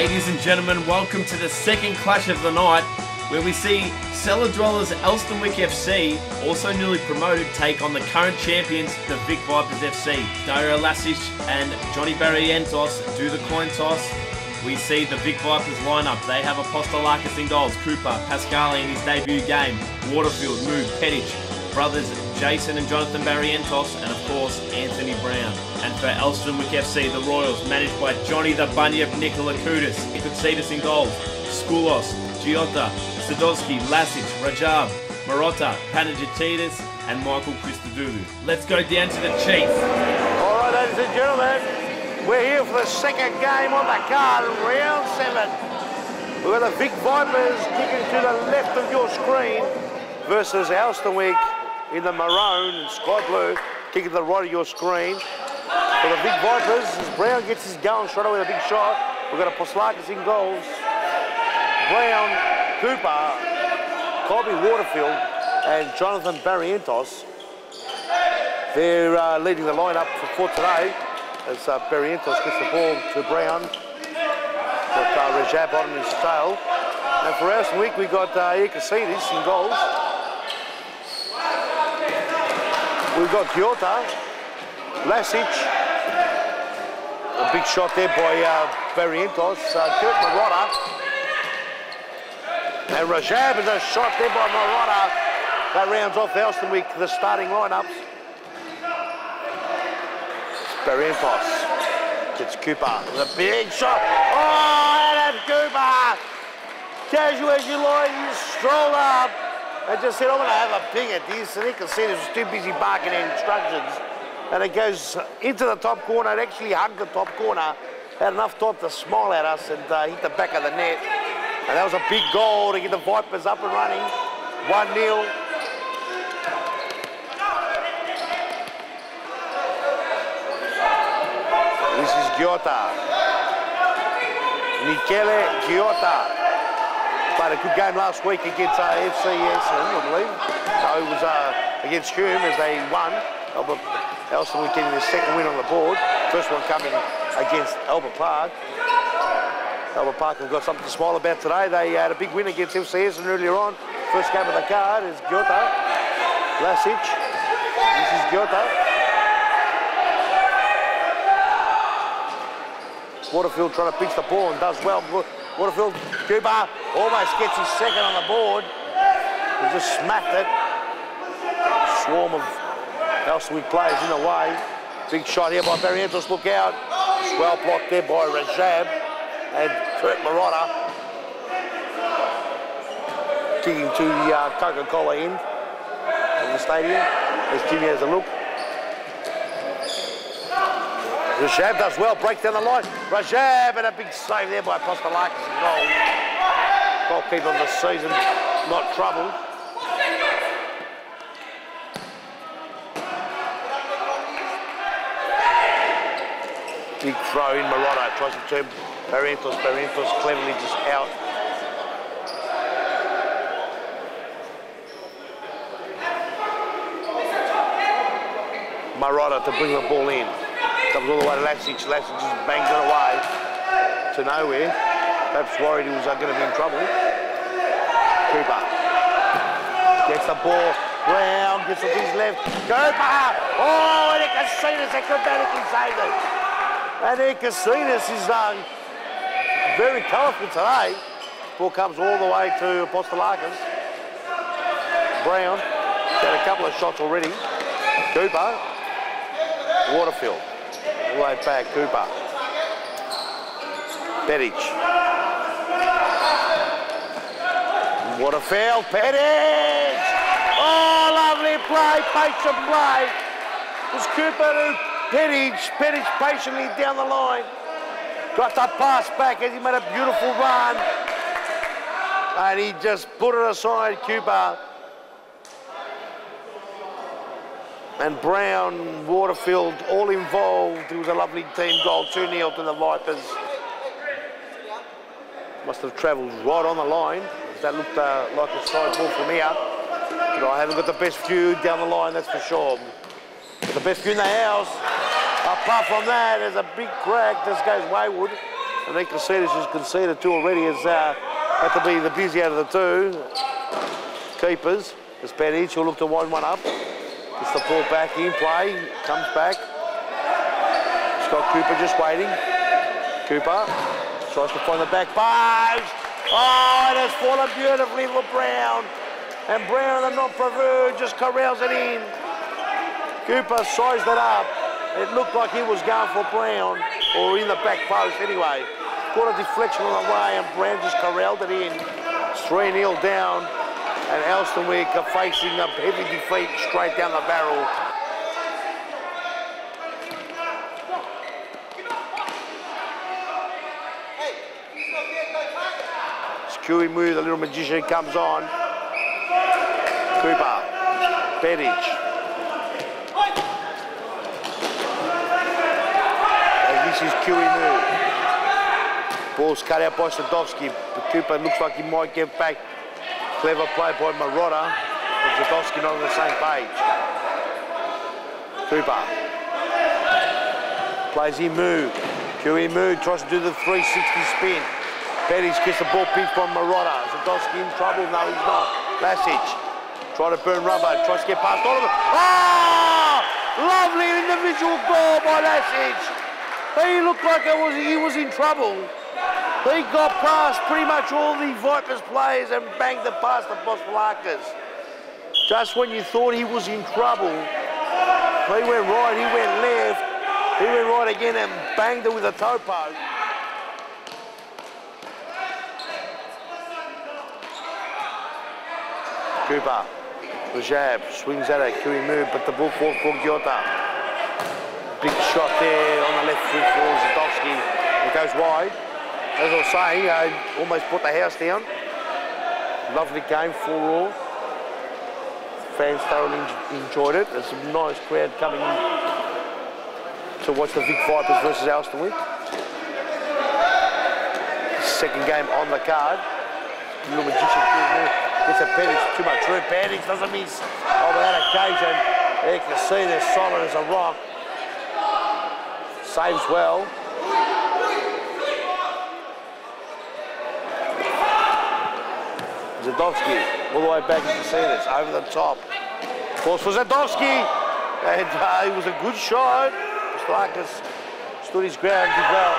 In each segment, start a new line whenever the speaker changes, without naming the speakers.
Ladies and gentlemen, welcome to the second clash of the night, where we see Sala dwellers Elsternwick FC, also newly promoted, take on the current champions, the Vic Vipers FC. Dario Lasic and Johnny Barrientos do the coin toss. We see the Vic Vipers lineup. They have Apostolakis in goals, Cooper, Pascali in his debut game, Waterfield, Moog, Petich, brothers Jason and Jonathan Barrientos, and of course Anthony Brown. And for Elsternwick FC, the Royals, managed by Johnny the Bunyip Nikolakoutis, Ikutsitis in goals, Skoulos, Giota, Sadowski, Lasic, Rajab, Marotta, Panagiotis, and Michael Christodoulou. Let's go down to the chief.
All right, ladies and gentlemen, we're here for the second game on the card, round 7. We've got the Vic Vipers kicking to the left of your screen versus Elsternwick in the maroon and sky blue kicking to the right of your screen. For the Vic Vipers, as Brown gets his going straight away with a big shot, we've got Apostolakis in goals. Brown, Cooper, Colby Waterfield, and Jonathan Barrientos. They're leading the lineup for today as Barrientos gets the ball to Brown. Got Rajab on his tail. And for Elsternwick, we've got Ikutsitis in goals. We've got Giota, Lasic, a big shot there by Barrientos, Kurt Marotta, and Rajab is a shot there by Marotta. That rounds off Elsternwick, the starting lineups. Barrientos gets Cooper with a big shot. Oh, and that's Cooper! Casual as you like, you stroll up and just said, I'm going to have a ping at this. And Ikutsitis was too busy barking instructions. And it goes into the top corner. It actually hugged the top corner. Had enough time to smile at us and hit the back of the net. And that was a big goal to get the Vipers up and running. 1-0. This is Giota. Michele Giota. Played a good game last week against FC Essen, I believe. No, it was against Hume as they won. Elsternwick getting their second win on the board. First one coming against Albert Park. Albert Park have got something to smile about today. They had a big win against FC Essen earlier on. First game of the card is Giota. Lasic. This is Giota. Waterfield trying to pitch the ball and does well. Waterfield, Cooper almost gets his second on the board. He just smacked it. Swarm of Elsternwick players in the way. Big shot here by Barrientos, look out. Well blocked there by Rajab and Kurt Marotta. Kicking to the Coca-Cola end of the stadium as Jimmy has a look. Rajab does well, breaks down the line. Rajab and a big save there by Apostolakis in goal. Goalkeeper of the season, not troubled. Big throw in, Marotta tries to turn Barrientos. Barrientos cleverly just out. Marotta to bring the ball in. Comes all the way to Lasic. Lasic just bangs it away to nowhere. Perhaps worried he was going to be in trouble. Cooper gets the ball. Brown gets it to his left. Cooper! Oh, and Ikutsitis acrobatically saved it. And Ikutsitis is very colourful today. Ball comes all the way to Apostolakis. Brown had a couple of shots already. Cooper. Waterfield. All the way back, Cooper. Petich. Waterfield, Petich! Oh, lovely play, patient play. It was Cooper to Petich patiently down the line. Got the pass back as he made a beautiful run. And he just put it aside, Cooper. And Brown, Waterfield, all involved. It was a lovely team goal, 2-0 to the Vipers. Must have travelled right on the line. That looked like a side ball from here. But I haven't got the best view down the line, that's for sure. But the best view in the house. Apart from that, there's a big crack. This goes wayward. And then Casitas, who's conceded 2 already, has had to be the busy out of the 2 keepers. It's Bedic who'll look to wind one up. Gets the ball back in play, comes back. Scott Cooper just waiting. Cooper tries to find the back post. Oh, it has fallen beautifully for Brown. And Brown, the not preferred, just corrals it in. Cooper sized it up. It looked like he was going for Brown, or in the back post anyway. Got a deflection on the way, and Brown just corralled it in. It's 3-0 down, and Elsternwick are facing a heavy defeat straight down the barrel. Stewie Moo, the little magician, comes on. Cooper, Bedic. And this is Stewie Moo. Ball's cut out by Sadowski, but Cooper looks like he might get back. Clever play by Marotta, but Sadowski not on the same page. Cooper. Plays in Moo. Stewie Moo tries to do the 360 spin. Bedic gets the ball picked from Marotta. Sadowski in trouble? No, he's not. Lasic try to burn rubber, tries to get past all of it. Oh! Lovely individual goal by Lasic. He looked like he was in trouble. He got past pretty much all the Vipers players and banged it past the Futsalroos. Just when you thought he was in trouble, he went right, he went left, he went right again and banged it with a toe poke. Cooper, the jab, swings at it, Stewie Moo, but the ball falls for Giota. Big shot there on the left foot for Zadowski. It goes wide. As I was saying, almost put the house down. Lovely game, 4-all. Fans thoroughly enjoyed it. There's a nice crowd coming in to watch the Vic Vipers versus Elsternwick. Second game on the card. Little magician gets a Bedic, too much room. Bedic doesn't miss over that occasion. There you can see they're solid as a rock. Saves well. Zadowski all the way back, you can see this, over the top. Force for Zadowski, and it was a good shot. Futsalroos stood his ground, did well.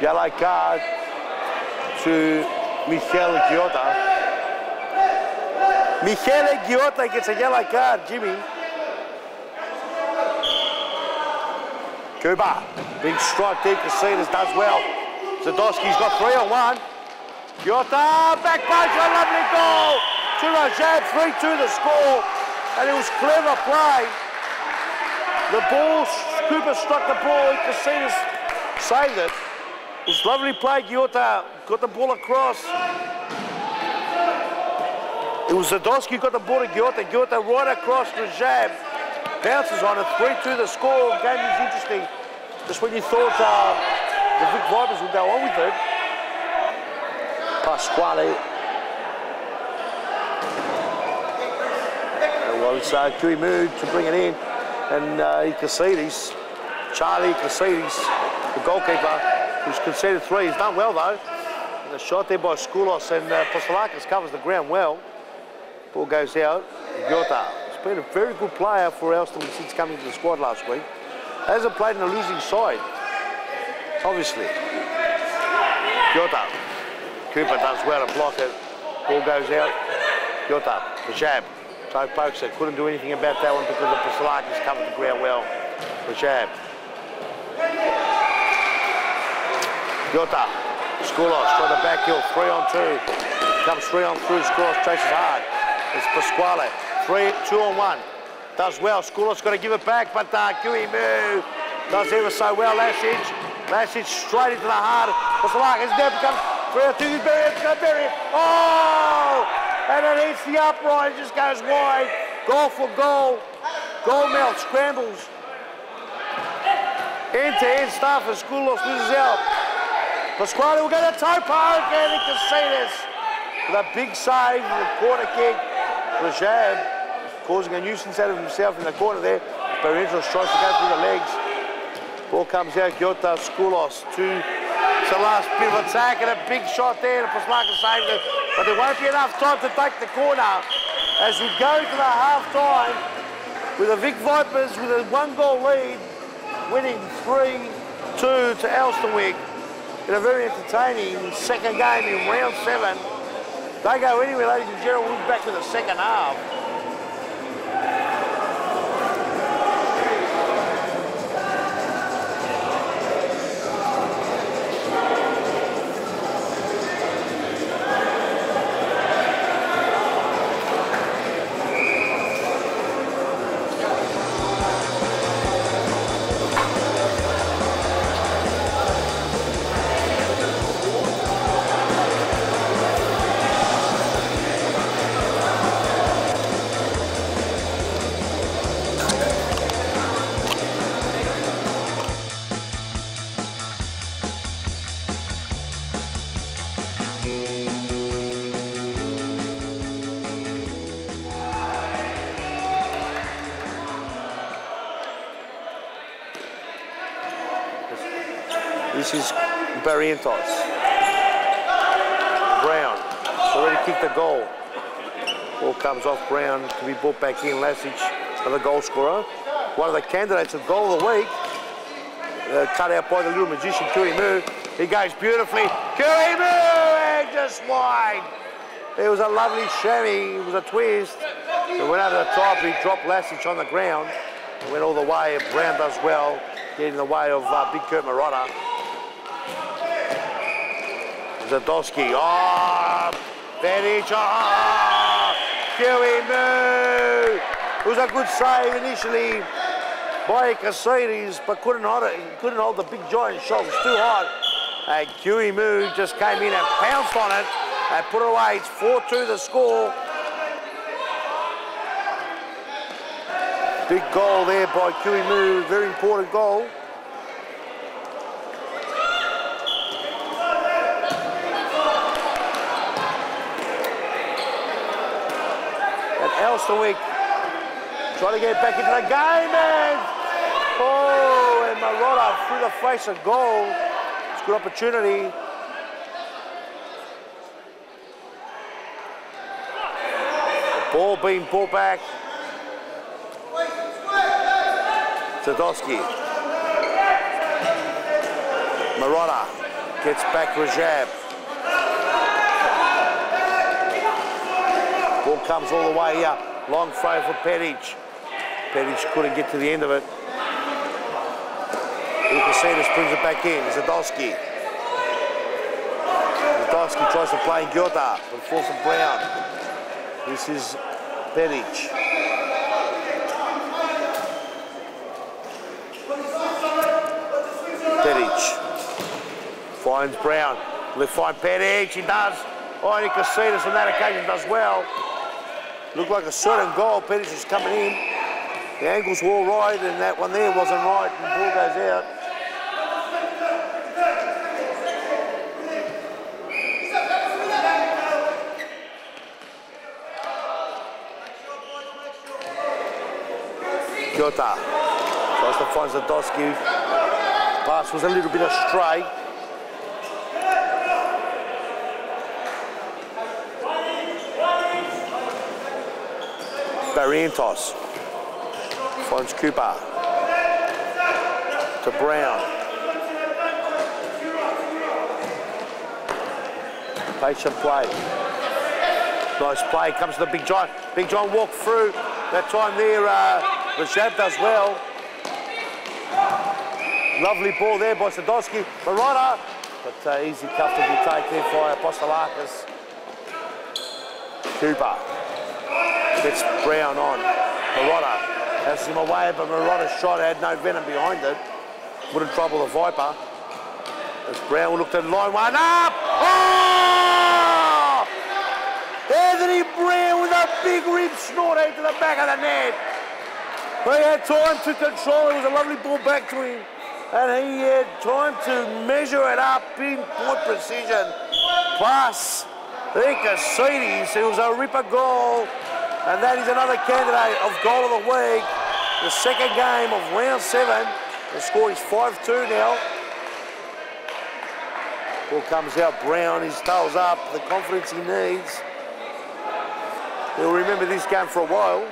Yellow card to Michele Giota. Michele Giota gets a yellow card, Jimmy. Cooper, big strike there, Casitas does well. Zadowski's got 3-on-1. Giota, back post, a lovely goal. To Rajab, 3-2 the score. And it was clever play. The ball, Cooper struck the ball, Casitas saved it. It was lovely play, Giota got the ball across. It was Zadowski got the ball to Giota, Giota right across Rajab. Bounces on it, 3-2 the score. Game is interesting. Just when you thought the Vic Vipers would go on with it. Pasquale. Well, it's Stewie Moo to bring it in. And Casitas, Charlie Casitas, the goalkeeper, who's conceded 3. He's done well though. And a shot there by Skoulos, and Futsalroos covers the ground well. Ball goes out. Giota. Been a very good player for Elsternwick since coming to the squad last week. Hasn't played in a losing side, obviously. Giota. Cooper does well to block it. Ball goes out. Giota, the jab. Toe pokes it. Couldn't do anything about that one because the Futsalroos covered the ground well. The jab. Giota. Skoulos try the back heel. 3-on-2. Comes 3-on-3. Skoulos chases hard. It's Pasquale. 2-on-1. Does well. Skoulos got to give it back, but Stewie Moo does ever so well. Lasic straight into the heart. Futsalroos now becomes 3-2. Bury it. Oh! And it hits the upright. It just goes wide. Goal for goal. Goal melt scrambles. End-to-end stuff as Skoulos loses out. Pasquale will get a toe poke, and you can see this. With a big save, the corner kick. Rajab causing a nuisance out of himself in the corner there. Barrientos tries to go through the legs. Ball comes out, Giota Skoulos to the last bit of attack and a big shot there. Paslaka saved it, but there won't be enough time to take the corner as we go to the half-time with the Vic Vipers with a 1-goal lead, winning 3-2 to Elsternwick in a very entertaining second game in round 7. Don't go anywhere, ladies and gentlemen. We'll be back to the second half. This is Barrientos. Brown already kicked a goal. Ball comes off Brown to be brought back in. Lasic, another goal scorer. One of the candidates of goal of the week. Cut out by the little magician, Kui Mu. He goes beautifully. Kui Mu! And just wide. It was a lovely chamois. It was a twist. It went over the top. He dropped Lasic on the ground. It went all the way. Brown does well. Getting in the way of Big Kurt Marotta. Zadowski, Bedic, Kui Mu. It was a good save initially by Casides, but couldn't hold it. He couldn't hold the big giant shot. It was too hot. And Kui Mu just came in and pounced on it and put it away. It's 4-2 the score. Big goal there by Kui Mu. Very important goal. Elsternwick trying to get back into the game, and Marotta through the face of goal. It's a good opportunity. The ball being brought back. Zadowski. Marotta gets back Rajab. Ball comes all the way here. Long throw for Pedic. Pedic couldn't get to the end of it. Casides brings it back in. Zadowski. Zadowski tries to play Giota, but falls to Brown. This is Pedic. Pedic finds Brown. Will he find Pedic? He does. Oh, and Casides on that occasion does well. Looked like a certain goal. Pedic is coming in. The angles were all right, and that one there wasn't right, and the ball goes out. Giota tries to find Zadowski. Pass was a little bit astray. Barrientos finds Cooper to Brown. Patient play. Nice play, comes to the Big John. Big John walked through. That time there, Rajab does well. Lovely ball there by Zadowski. Marotta, but easy comfortable take there for Apostolakis. Cooper gets Brown on. Marotta has him away, but Marotta's shot had no venom behind it. Wouldn't trouble the Viper. As Brown looked at line one up. Oh! Anthony Brown with a big rib snort out to the back of the net. He had time to control it. It was a lovely ball back to him. And he had time to measure it up in point precision. Plus, the Casides, it was a ripper goal. And that is another candidate of goal of the week. The second game of round 7. The score is 5-2 now. Ball comes out, Brown, his tail's up, the confidence he needs. He'll remember this game for a while.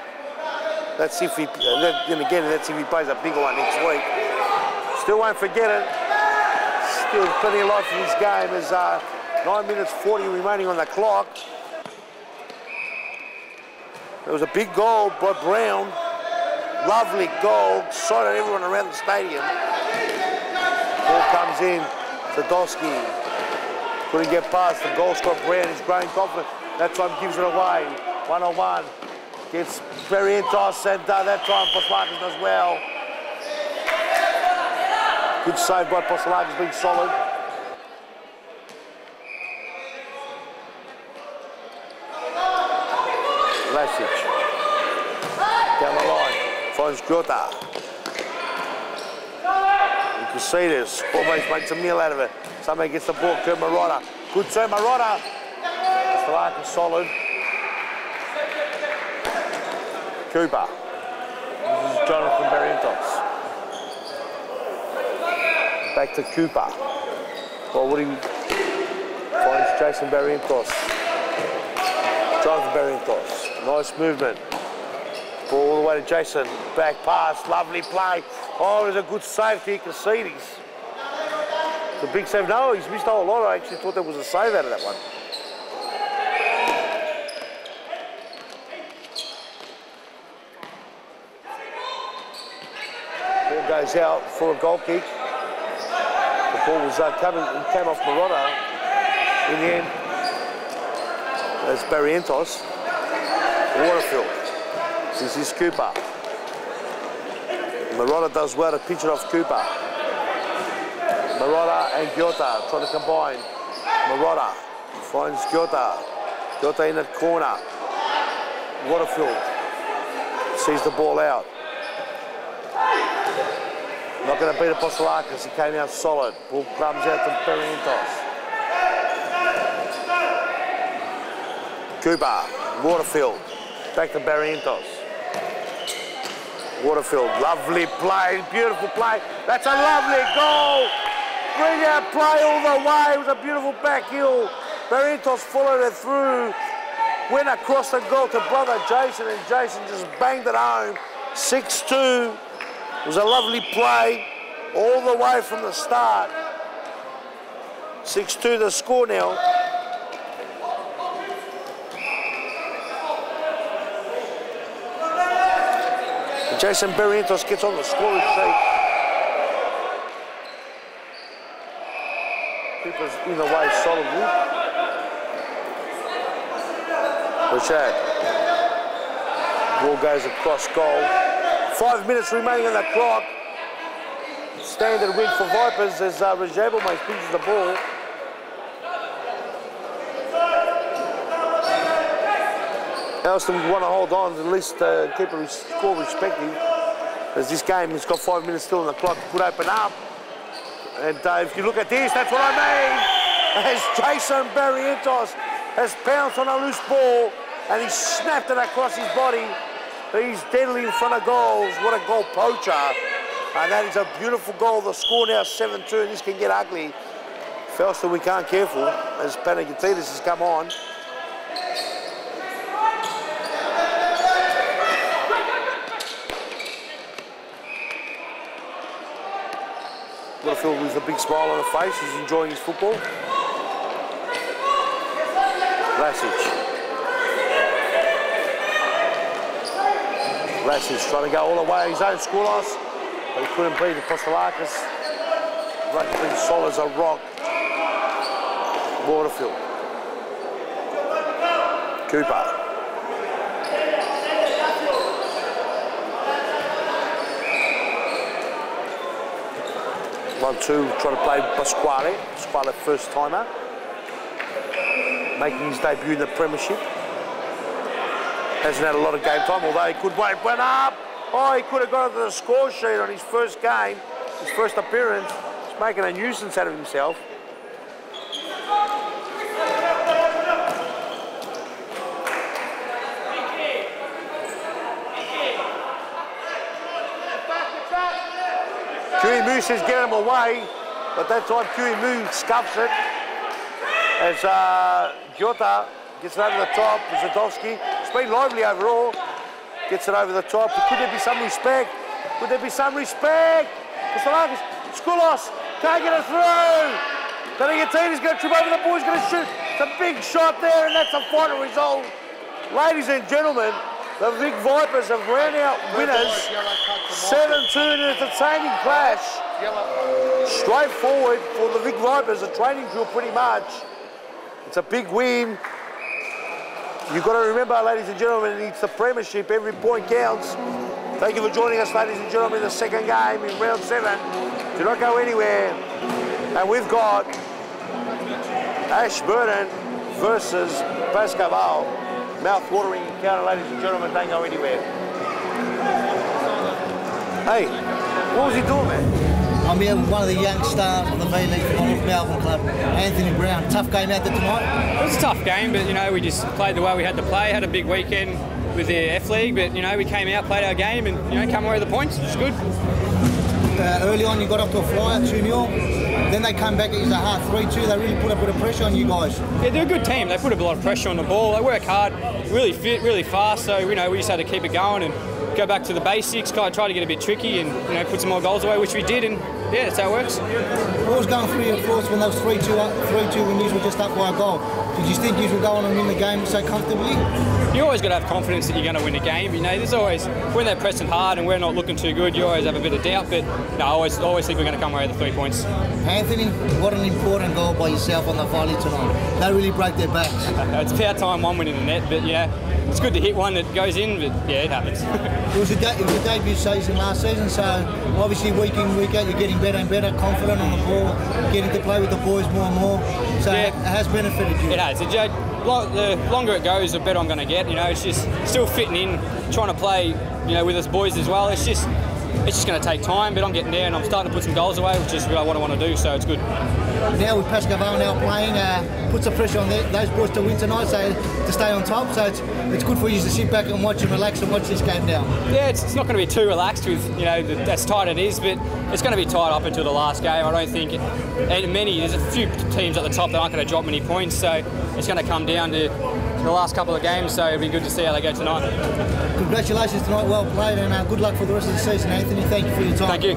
That's if he, then again, that's if he plays a bigger one next week. Still won't forget it. Still plenty of life in this game. There's 9 minutes 40 remaining on the clock. There was a big goal by Brown. Lovely goal, excited everyone around the stadium. Ball comes in, Sadowski. Couldn't get past the goal scorer. Brown is growing confident. That time gives it away. 1-on-1. Gets Barrientos, and that time Postolakis does well. Good save by Postolakis, being solid. Lasic. Down the line. Finds Jota. You can see this. Almost makes a meal out of it. Somebody gets the ball. Kurt Marotta. Good turn, Marotta. Postolakis solid. Cooper. This is Jonathan Barrientos. Back to Cooper. Well, what do you... Finds Jason Barrientos. Jonathan Barrientos. Nice movement. Ball all the way to Jason. Back pass. Lovely play. Oh, there's a good save to Ikasidis. It's a big save. No, he's missed a whole lot. I actually thought there was a save out of that one. Ball goes out for a goal kick. The ball was came off Marotta. In the end, there's Barrientos. Waterfield. This is Cooper. Marotta does well to pitch it off Cooper. Marotta and Jota trying to combine. Marotta finds Jota. Jota in that corner. Waterfield sees the ball out. Not going to beat a Postolakis. He came out solid. Ball comes out to Barrientos. Cooper. Waterfield. Back to Barrientos. Waterfield, lovely play, beautiful play. That's a lovely goal. Brilliant play all the way. It was a beautiful back heel. Barrientos followed it through. Went across the goal to brother Jason, and Jason just banged it home. 6-2. It was a lovely play all the way from the start. 6-2 the score now. Jason Barrientos gets on the scoring sheet. Cooper's in the way solidly. Bouchard. Ball goes across goal. 5 minutes remaining on the clock. Standard win for Vipers as Rajabal pitches the ball. Elsternwick want to hold on to at least keep a score respective, as this game has got 5 minutes still on the clock. Could open up. And if you look at this, that's what I mean. As Jason Barrientos has pounced on a loose ball and he snapped it across his body. He's deadly in front of goals. What a goal poacher. And that is a beautiful goal. The score now 7-2, and this can get ugly. Elsternwick aren't careful as Panagiotis has come on. Waterfield with a big smile on her face. He's enjoying his football. Lasic trying to go all the way his own score loss, but he couldn't beat the Postolakis. Rugby solid as a rock. Waterfield. Cooper. 1-2, trying to play Pasquale. Pasquale, first timer. Making his debut in the premiership. Hasn't had a lot of game time, although he could wait. Went up. Oh, he could have got onto the score sheet on his first game, his first appearance. He's making a nuisance out of himself. Kui Mu says get him away, but that time Kui Mu scuffs it. As Jota gets it over the top, Zadowski. It's been lively overall. Gets it over the top. Could there be some respect? Could there be some respect? Kostelakis, Skoulos, can't get it through. Tanigatina's going to trip over the ball, he's going to shoot. It's a big shot there, and that's a final result. Ladies and gentlemen, the Vic Vipers have ran out winners. 7-2 in an entertaining clash. Straightforward for the Vic Vipers, a training drill pretty much. It's a big win. You've got to remember, ladies and gentlemen, it's the premiership, every point counts. Thank you for joining us, ladies and gentlemen, in the second game in round 7. Do not go anywhere. And we've got Ashburton versus Baskerville. Mouth-watering encounter, ladies and gentlemen, don't go anywhere. Hey, what was he doing, man?
I'm here with one of the young stars of the VLP from Melbourne club, Anthony Brown. Tough game out there tonight?
It was a tough game, but, you know, we just played the way we had to play. Had a big weekend with the F-League, but, you know, we came out, played our game and, you know, come away with the points. It's good.
Early on, you got off to a flyer, 2-0. Then they come back, it was a hard 3-2. They really put a bit of pressure on you guys.
Yeah, they're a good team. They put a lot of pressure on the ball. They work hard, really fit, really fast. So, you know, we just had to keep it going and go back to the basics, try to get a bit tricky and, you know, put some more goals away, which we did. And, yeah, that's how it works.
What was going through your thoughts when those 3-2 when you were just up by a goal? Did you think you would go on and win the game so comfortably?
You always got to have confidence that you're going to win a game. You know, there's always, when they're pressing hard and we're not looking too good, you always have a bit of doubt. But no, I always think we're going to come away with the 3 points.
Anthony, what an important goal by yourself on the volley tonight. They really broke their backs.
It's about time one went in the net, but yeah, it's good to hit one that goes in. But yeah, it happens.
It was a debut season last season, so obviously week in, week out, you're getting better and better, confident on the ball, getting to play with the boys more and more. So yeah, it has benefited you.
It has. The longer it goes, the better I'm going to get. You know, it's just still fitting in, trying to play, you know, with us boys as well. It's just going to take time, but I'm getting there and I'm starting to put some goals away, which is really what I want to do. So it's good.
Now with Baskerville now playing, puts the pressure on those boys to win tonight, so to stay on top. So it's good for you to sit back and watch and relax and watch this game now.
Yeah, it's not going to be too relaxed with, you know, as tight it is, but it's going to be tight up until the last game. I don't think, there's a few teams at the top that aren't going to drop many points, so it's going to come down to the last couple of games. So it'll be good to see how they go tonight.
Congratulations tonight, well played, and good luck for the rest of the season, Anthony. Thank you for your time.
Thank you.